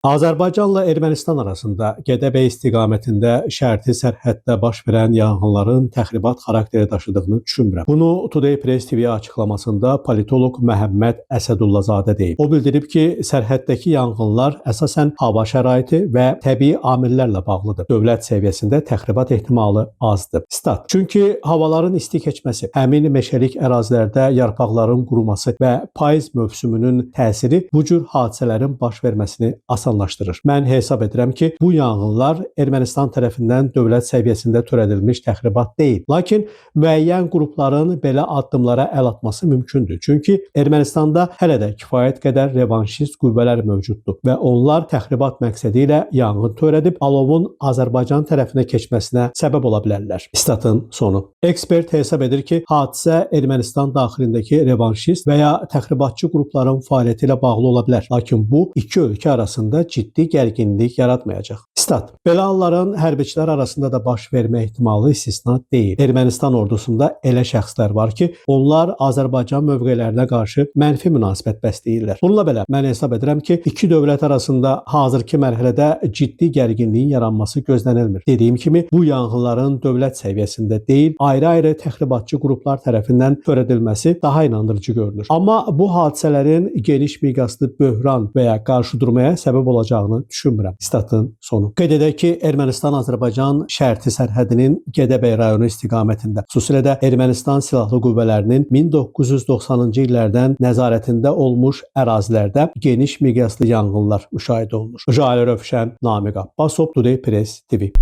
Azərbaycanla Ermənistan arasında Gədəbəy istiqamətində şərti sərhəddə baş verən yanğınların təxribat xarakteri daşıdığını düşünmürəm. Bunu Today Press TV açıqlamasında politoloq Məhəmməd Əsədullazadə deyib. O bildirib ki, sərhəddəki yanğınlar əsasən hava şəraiti və təbii amillərlə bağlıdır. Dövlət səviyyəsində təxribat ehtimalı azdır. Stat: Çünki havaların isti keçməsi, həmin meşəlik ərazilərdə yarpaqların quruması və payız mövsümünün təsiri bu cür hadisələrin baş verməsini asanlaşdırır. Mən hesab edirəm ki, bu yanğınlar Ermənistan tərəfindən dövlət səviyyəsində törədilmiş təxribat deyil. Lakin müəyyən qrupların belə addımlara əl atması mümkündür. Çünki Ermənistanda hələ də kifayət qədər revanşist qüvvələr mövcuddur və onlar təxribat məqsədi ilə yanğın törədib alovun Azərbaycan tərəfinə keçməsinə səbəb ola bilərlər. Statın sonu. Ekspert hesab edir ki, hadisə Ermənistan daxilindəki revanşist və ya təxribatçı qrupların fəaliyyəti ilə bağlı ola bilər. Lakin bu iki ölkə arasında ciddi gərginlik yaratmayacaq. Stat: Belə halların hərbiçilər arasında da baş vermə ehtimalı istisna deyil. Ermənistan ordusunda elə şəxslər var ki, onlar Azərbaycan mövqelərinə qarşı mənfi münasibət bəsləyirlər. Bununla belə, mən hesab edirəm ki, iki dövlət arasında hazırki mərhələdə ciddi gərginliyin yaranması gözlənilmir. Dediyim kimi, bu yanğınların dövlət səviyyəsində deyil, ayrı-ayrı təxribatçı qruplar tərəfindən törədilməsi daha inandırıcı görünür. Amma bu hadisələrin geniş miqyaslı böhran və ya qarşıdurmaya səbəb olacağını düşünmürəm. Statın sonu. Qeyd edək ki, Ermənistan-Azərbaycan şərti sərhədinin Gədəbəy rayonu istiqamətində, xüsusilə də Ermənistan silahlı qüvvələrinin 1990-cı illərdən nəzarətində olmuş ərazilərdə geniş miqyaslı yanğınlar müşahidə olunur. Jalə Rövşən, Namiq Abbasov, Today Press TV.